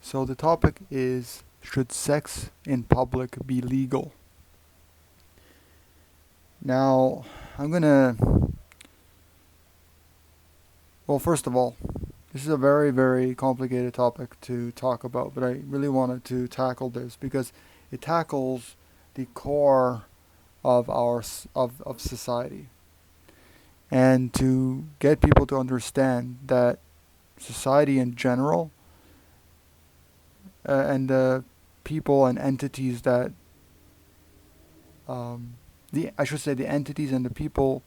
So the topic is, should sex in public be legal? Now, I'm gonna, well, first of all, this is a very, very complicated topic to talk about, but I really wanted to tackle this because it tackles the core of of society, and to get people to understand that society in general, and the people and entities that the I should say the entities and the people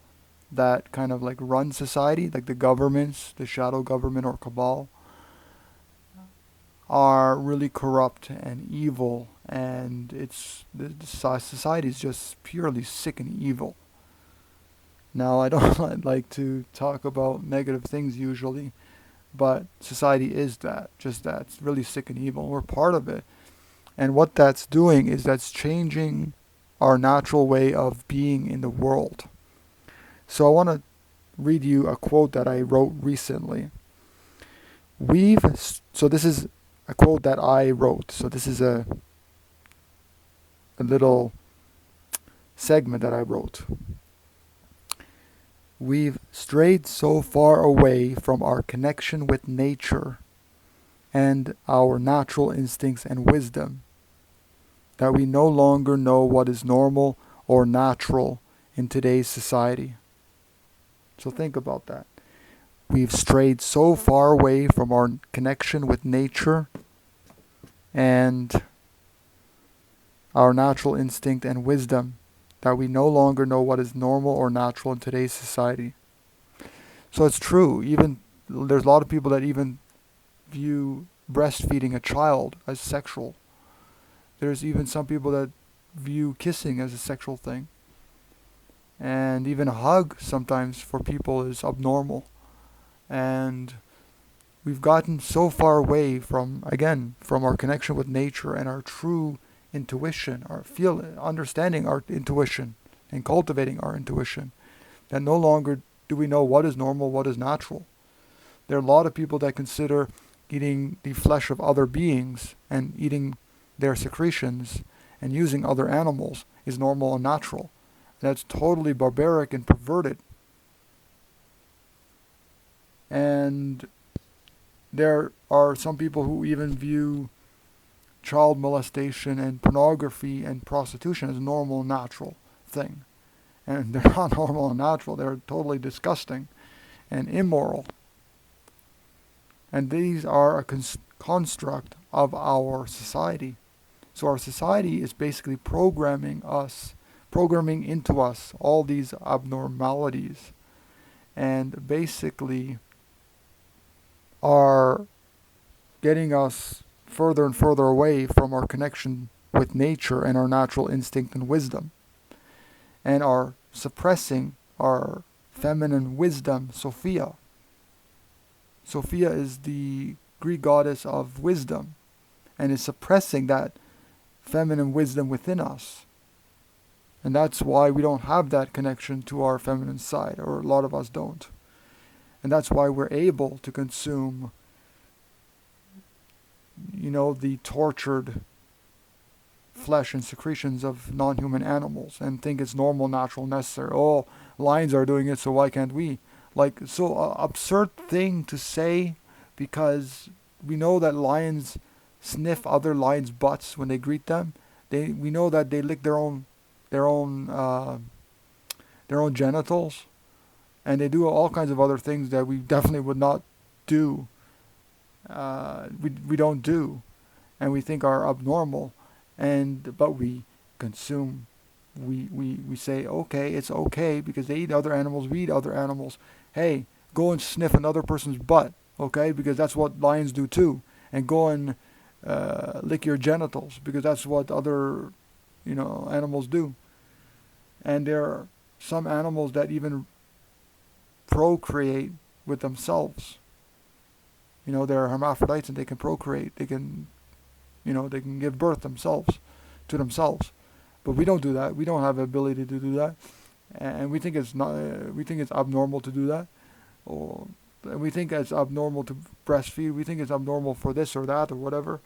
that kind of like run society, like the governments, the shadow government or cabal, are really corrupt and evil, and the society is just purely sick and evil. Now, I don't like to talk about negative things usually, but society is that, just that. It's really sick and evil. We're part of it. And what that's doing is that's changing our natural way of being in the world. So I want to read you a quote that I wrote recently. So this is a quote that I wrote. So this is a little segment that I wrote. We've strayed so far away from our connection with nature and our natural instincts and wisdom that we no longer know what is normal or natural in today's society. So think about that. We've strayed so far away from our connection with nature and our natural instinct and wisdom that we no longer know what is normal or natural in today's society. So it's true. Even there's a lot of people that even view breastfeeding a child as sexual. There's even some people that view kissing as a sexual thing. And even a hug sometimes for people is abnormal. And we've gotten so far away from, again, from our connection with nature and our true intuition, our understanding our intuition and cultivating our intuition, that no longer do we know what is normal, what is natural. There are a lot of people that consider eating the flesh of other beings and eating their secretions and using other animals is normal and natural. That's totally barbaric and perverted. And there are some people who even view child molestation and pornography and prostitution as a normal and natural thing. And they're not normal and natural, they're totally disgusting and immoral. And these are a construct of our society. So our society is basically programming into us all these abnormalities, and basically are getting us further and further away from our connection with nature and our natural instinct and wisdom, and are suppressing our feminine wisdom, Sophia. Sophia is the Greek goddess of wisdom, and is suppressing that feminine wisdom within us. And that's why we don't have that connection to our feminine side, or a lot of us don't. And that's why we're able to consume, the tortured flesh and secretions of non-human animals and think it's normal, natural, necessary. Oh, lions are doing it, so why can't we? Like, so absurd thing to say, because we know that lions sniff other lions' butts when they greet them. We know that they lick their own their own genitals, and they do all kinds of other things that we definitely would not do. We don't do, and we think are abnormal, but we consume. We say, okay, it's okay because they eat other animals, we eat other animals. Hey, go and sniff another person's butt, okay, because that's what lions do too. And go and lick your genitals because that's what other animals do. And there are some animals that even procreate with themselves. They're hermaphrodites and they can procreate. They can give birth themselves to themselves. But we don't do that. We don't have the ability to do that, and we think it's not. We think it's abnormal to do that. Or we think it's abnormal to breastfeed. We think it's abnormal for this or that or whatever.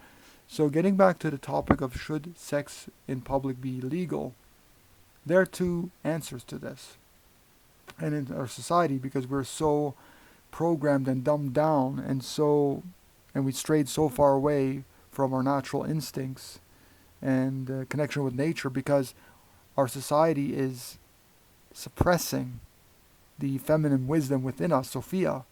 So getting back to the topic of should sex in public be legal, there are two answers to this. And in our society, because we're so programmed and dumbed down and we strayed so far away from our natural instincts and connection with nature, because our society is suppressing the feminine wisdom within us, Sophia.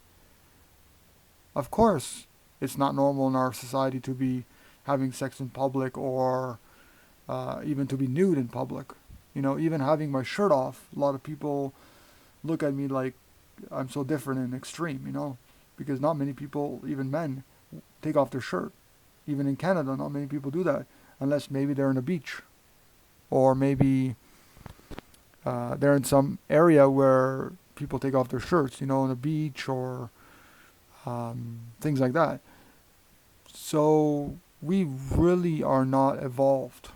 Of course, it's not normal in our society to be having sex in public or even to be nude in public. Even having my shirt off, a lot of people look at me like I'm so different and extreme, because not many people, even men, take off their shirt. Even in Canada, not many people do that, unless maybe they're on a beach, or maybe they're in some area where people take off their shirts, on a beach or things like that. So we really are not evolved.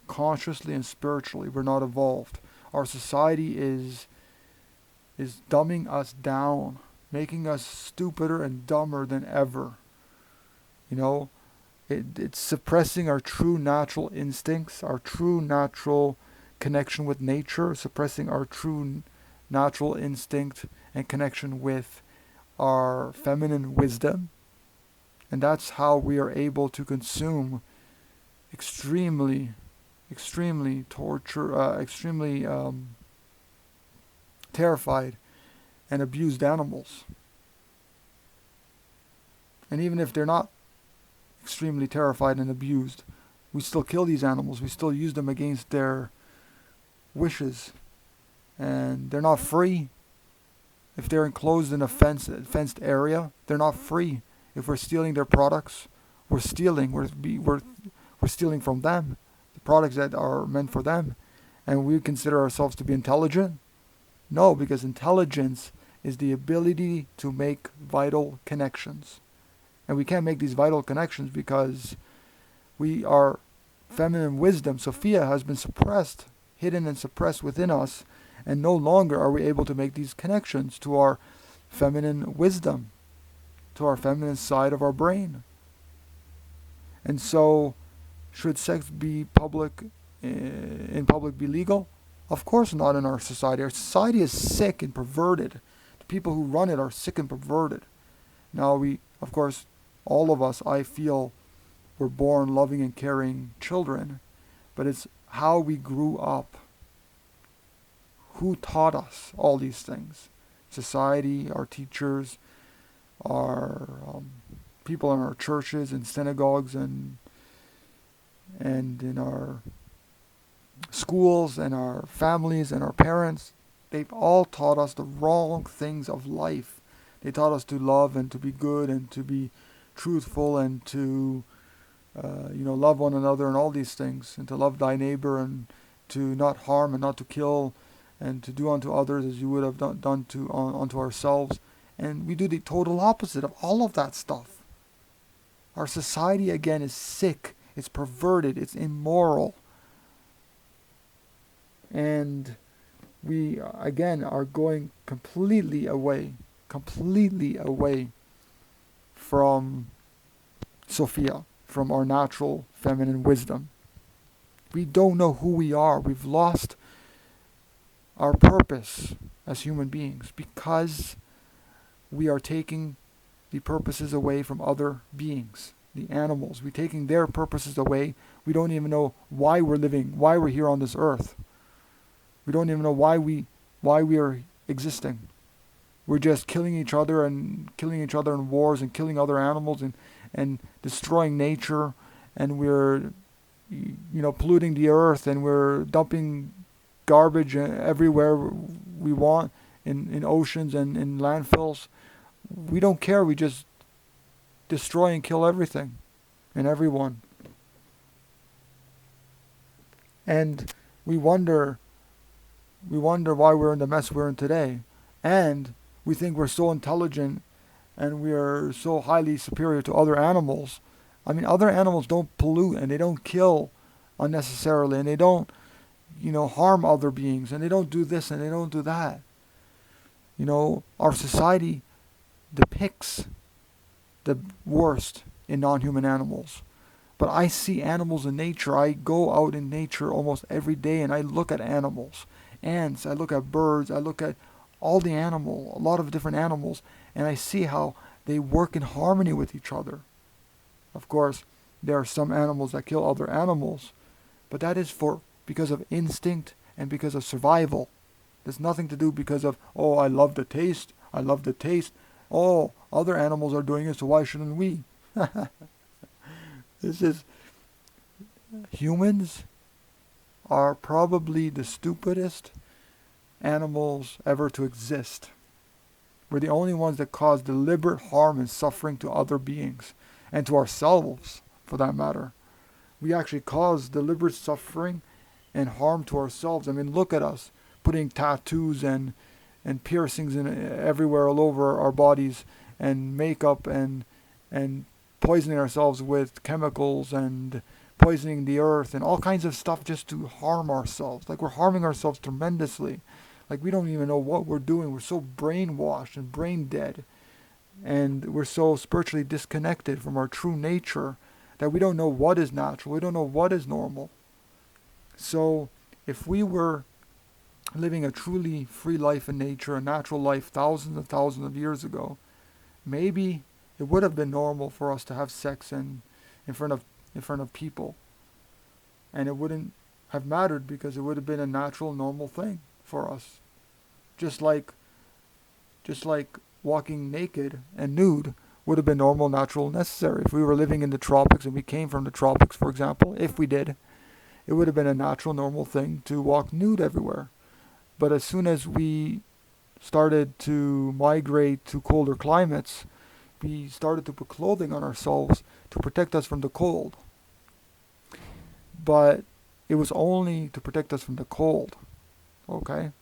Consciously and spiritually, we're not evolved. Our society is dumbing us down, making us stupider and dumber than ever. It's suppressing our true natural instincts, our true natural connection with nature, suppressing our true natural instinct and connection with our feminine wisdom. And that's how we are able to consume extremely terrified and abused animals. And even if they're not extremely terrified and abused, we still kill these animals. We still use them against their wishes. And they're not free. If they're enclosed in a fenced area, they're not free. If we're stealing their products, we're stealing. We're stealing from them, the products that are meant for them. And we consider ourselves to be intelligent? No, because intelligence is the ability to make vital connections. And we can't make these vital connections because our feminine wisdom, Sophia, has been suppressed, hidden and suppressed within us, and no longer are we able to make these connections to our feminine wisdom, to our feminine side of our brain. And so, should sex be in public be legal? Of course not in our society. Our society is sick and perverted. The people who run it are sick and perverted. Now of course, all of us, I feel, were born loving and caring children, but it's how we grew up. Who taught us all these things? Society, our teachers, our people in our churches and synagogues and in our schools and our families and our parents. They've all taught us the wrong things of life. They taught us to love and to be good and to be truthful and to love one another and all these things, and to love thy neighbor and to not harm and not to kill and to do unto others as you would have done unto ourselves. And we do the total opposite of all of that stuff. Our society, again, is sick. It's perverted. It's immoral. And we, again, are going completely away from Sophia, from our natural feminine wisdom. We don't know who we are. We've lost our purpose as human beings because we are taking the purposes away from other beings, the animals. We're taking their purposes away. We don't even know why we're living, why we're here on this earth. We don't even know why we are existing. We're just killing each other in wars and killing other animals and destroying nature, and we're polluting the earth, and we're dumping garbage everywhere we want in oceans and in landfills. We don't care. We just destroy and kill everything and everyone. And we wonder why we're in the mess we're in today. And we think we're so intelligent and we are so highly superior to other animals. I mean, other animals don't pollute and they don't kill unnecessarily, and they don't, harm other beings, and they don't do this and they don't do that. Our society depicts the worst in non-human animals. But I see animals in nature. I go out in nature almost every day and I look at animals. Ants, I look at birds, I look at all the animal, a lot of different animals, and I see how they work in harmony with each other. Of course, there are some animals that kill other animals, but that is for because of instinct and because of survival. There's nothing to do because of, oh, I love the taste, I love the taste. Oh, other animals are doing it, so why shouldn't we? This is, humans are probably the stupidest animals ever to exist. We're the only ones that cause deliberate harm and suffering to other beings, and to ourselves, for that matter. We actually cause deliberate suffering and harm to ourselves. I mean, look at us, putting tattoos and piercings in everywhere all over our bodies, and makeup, and poisoning ourselves with chemicals, and poisoning the earth and all kinds of stuff just to harm ourselves. Like, we're harming ourselves tremendously. Like, we don't even know what we're doing. We're so brainwashed and brain dead, and we're so spiritually disconnected from our true nature that we don't know what is natural. We don't know what is normal. So if we were living a truly free life in nature, a natural life thousands and thousands of years ago, maybe it would have been normal for us to have sex in front of people, and it wouldn't have mattered because it would have been a natural, normal thing for us. Just like walking naked and nude would have been normal, natural, necessary. If we were living in the tropics and we came from the tropics, for example, if we did, it would have been a natural, normal thing to walk nude everywhere. But as soon as we started to migrate to colder climates, we started to put clothing on ourselves to protect us from the cold. But it was only to protect us from the cold, okay?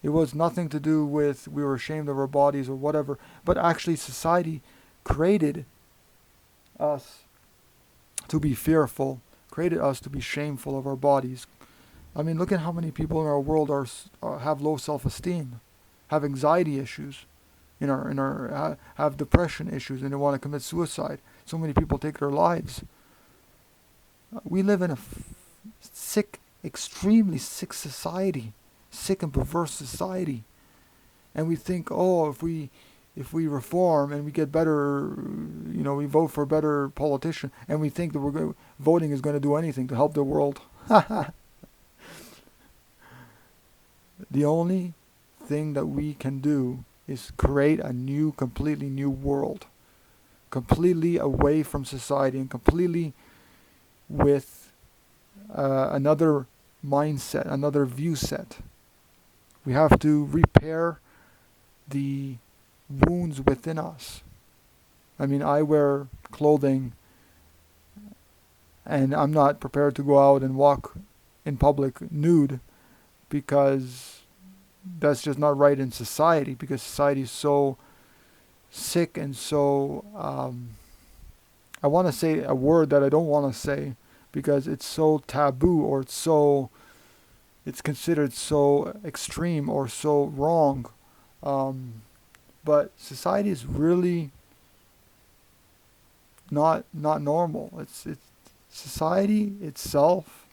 It was nothing to do with we were ashamed of our bodies or whatever, but actually society created us to be fearful, created us to be shameful of our bodies. I mean, look at how many people in our world have low self-esteem, have anxiety issues, have depression issues, and they want to commit suicide. So many people take their lives. We live in a sick, extremely sick society, sick and perverse society, and we think, oh, if we reform and we get better, we vote for a better politician, and we think that voting is going to do anything to help the world. The only thing that we can do is create a completely new world, completely away from society and completely with another mindset, another view set. We have to repair the wounds within us. I mean, I wear clothing and I'm not prepared to go out and walk in public nude because that's just not right in society, because society is so sick and so I want to say a word that I don't want to say because it's so taboo, or it's considered so extreme or so wrong. But society is really not normal. It's society itself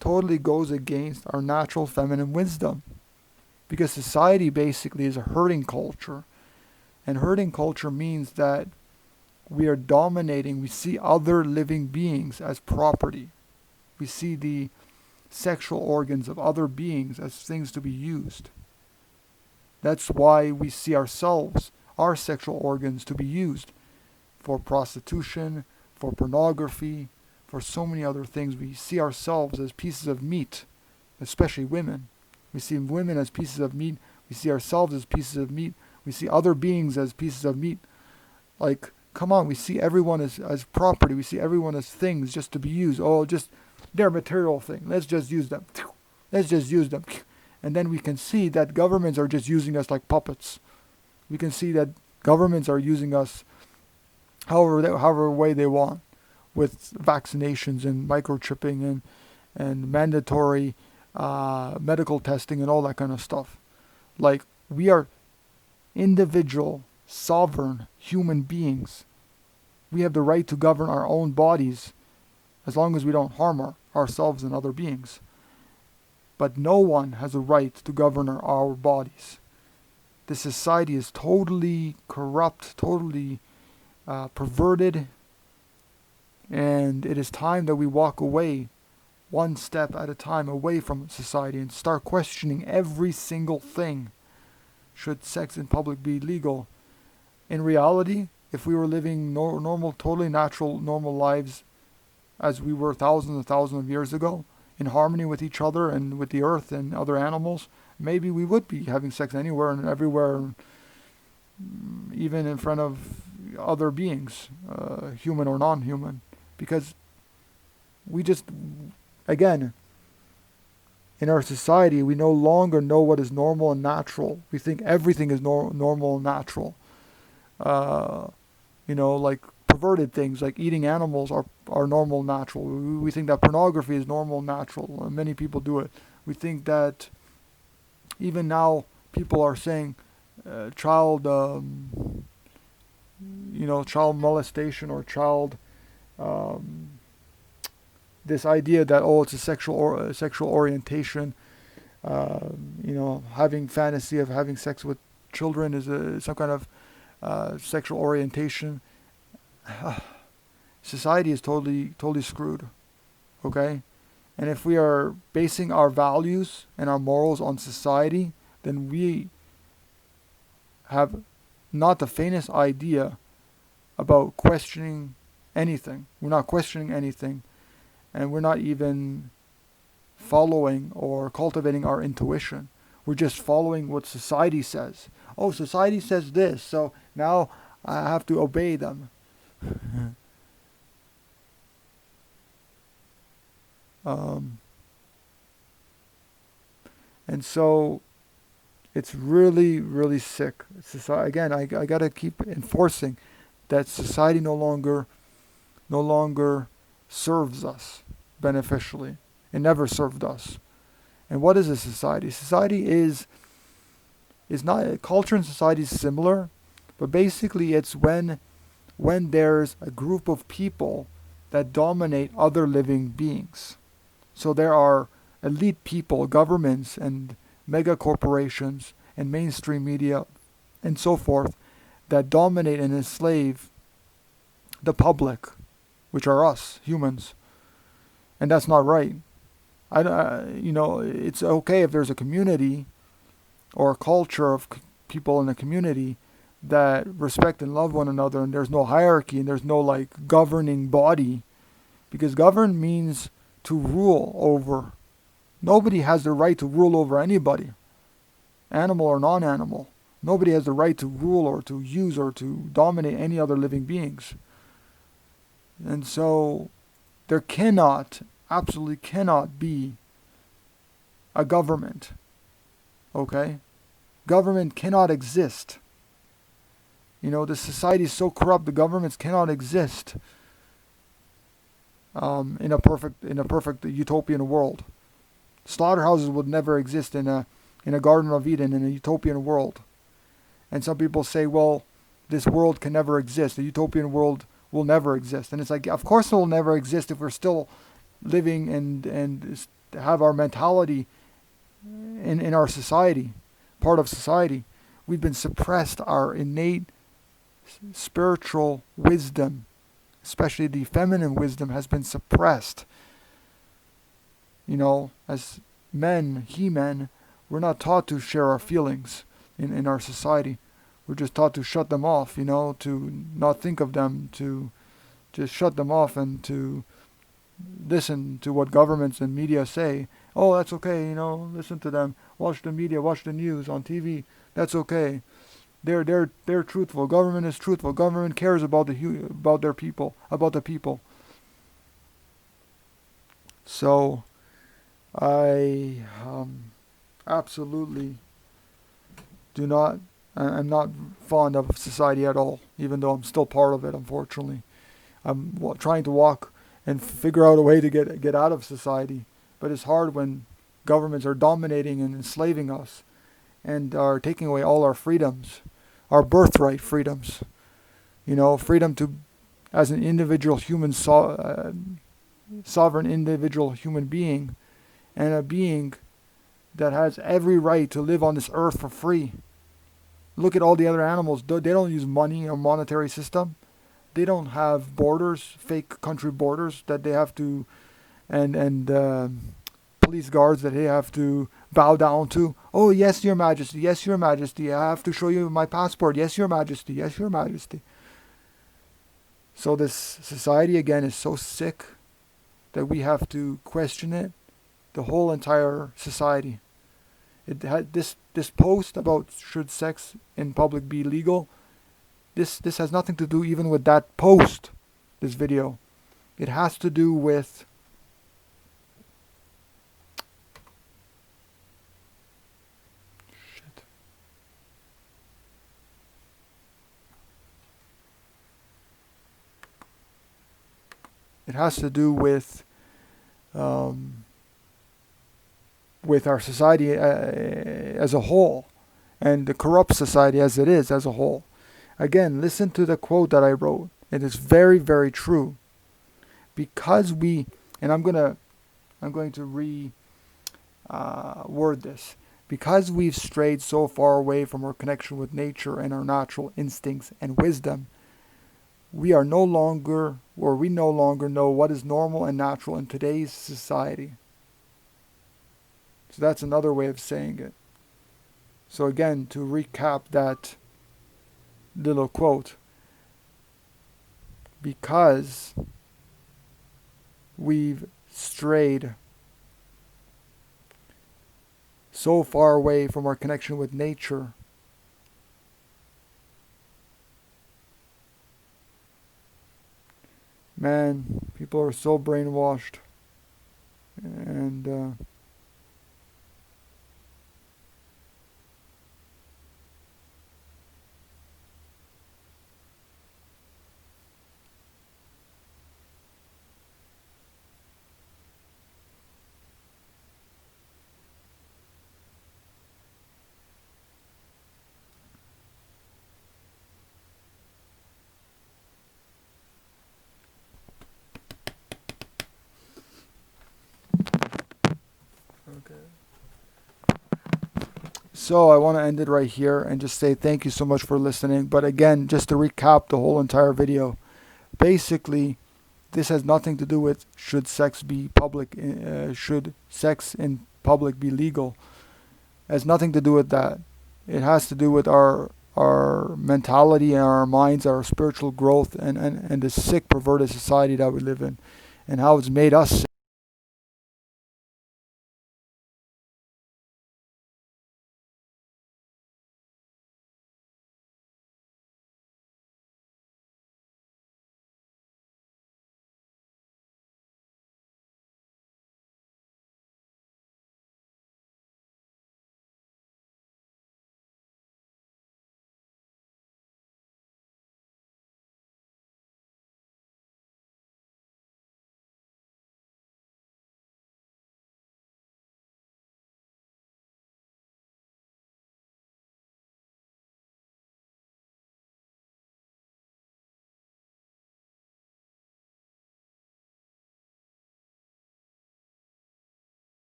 totally goes against our natural feminine wisdom, because society basically is a herding culture, and herding culture means that we are dominating. We see other living beings as property. We see the sexual organs of other beings as things to be used. That's why we see ourselves, our sexual organs, to be used for prostitution, for pornography, for so many other things. We see ourselves as pieces of meat, especially women. We see women as pieces of meat. We see ourselves as pieces of meat. We see other beings as pieces of meat. Like, come on, we see everyone as property. We see everyone as things just to be used. Oh, just they're material thing. Let's just use them. Let's just use them. And then we can see that governments are just using us like puppets. We can see that governments are using us however way they want, with vaccinations and microchipping and mandatory medical testing and all that kind of stuff. Like, we are individual, sovereign human beings. We have the right to govern our own bodies as long as we don't harm ourselves and other beings. But no one has a right to govern our bodies. This society is totally corrupt, totally perverted, and it is time that we walk away, one step at a time, away from society and start questioning every single thing. Should sex in public be legal? In reality, if we were living normal, totally natural, normal lives as we were thousands and thousands of years ago, in harmony with each other and with the earth and other animals, maybe we would be having sex anywhere and everywhere, even in front of other beings, human or non-human, because we just, again, in our society, we no longer know what is normal and natural. We think everything is normal and natural. Like perverted things like eating animals are normal and natural. We think that pornography is normal and natural. Many people do it. We think that even now people are saying child molestation or child this idea that it's a sexual orientation. Having fantasy of having sex with children is some kind of sexual orientation. Society is totally screwed. Okay, and if we are basing our values and our morals on society, then we have not the faintest idea about questioning anything. We're not questioning anything, and we're not even following or cultivating our intuition. We're just following what society says. Oh, society says this, so now I have to obey them. And so it's really, really sick. Society, again, I gotta keep enforcing that society no longer serves us beneficially. It never served us. And what is a society? Society is not, culture and society is similar, but basically it's when there's a group of people that dominate other living beings. So there are elite people, governments and mega corporations and mainstream media and so forth that dominate and enslave the public, which are us, humans. And that's not right. It's okay if there's a community or a culture of people in a community that respect and love one another, and there's no hierarchy and there's no like governing body, because govern means to rule over. Nobody has the right to rule over anybody, animal or non-animal. Nobody has the right to rule or to use or to dominate any other living beings. And so there absolutely cannot be a government. Okay? Government cannot exist. The society is so corrupt, the governments cannot exist in a perfect utopian world. Slaughterhouses would never exist in a Garden of Eden, in a utopian world. And some people say, well, this world can never exist. The utopian world will never exist. And it's like, of course it will never exist if we're still living and have our mentality in our society, part of society. We've been suppressed, our innate spiritual wisdom, especially the feminine wisdom, has been suppressed. As men, he-men, we're not taught to share our feelings in our society. We're just taught to shut them off, to not think of them, to just shut them off and to listen to what governments and media say. Oh, that's okay, listen to them. Watch the media, watch the news on TV. That's okay. They're truthful. Government is truthful. Government cares about their people, about the people. So I absolutely I'm not fond of society at all, even though I'm still part of it, unfortunately. I'm trying to walk and figure out a way to get out of society, but it's hard when governments are dominating and enslaving us and are taking away all our freedoms. our birthright freedoms. You know, freedom to, as an individual sovereign individual human being, and a being that has every right to live on this earth for free. Look at all the other animals. They don't use money or monetary system. They don't have borders, fake country borders that they have to, and police guards that they have to bow down to. Oh, yes, Your Majesty. Yes, Your Majesty. I have to show you my passport. Yes, Your Majesty. Yes, Your Majesty. So this society, again, is so sick that we have to question it. The whole entire society. It had this post about should sex in public be legal. This has nothing to do even with that post. This video, it has to do with shit. It has to do with our society as a whole, and the corrupt society as it is as a whole. Again, listen to the quote that I wrote. It is very, very true. Because we, and I'm going to word this. Because we've strayed so far away from our connection with nature and our natural instincts and wisdom, we no longer know what is normal and natural in today's society. So that's another way of saying it. So again, to recap that little quote, because we've strayed so far away from our connection with nature, man, people are so brainwashed, and so I want to end it right here and just say thank you so much for listening. But again, just to recap the whole entire video, basically, this has nothing to do with should sex be public, should sex in public be legal. It has nothing to do with that. It has to do with our mentality and our minds, our spiritual growth, and the sick, perverted society that we live in, and how it's made us sick.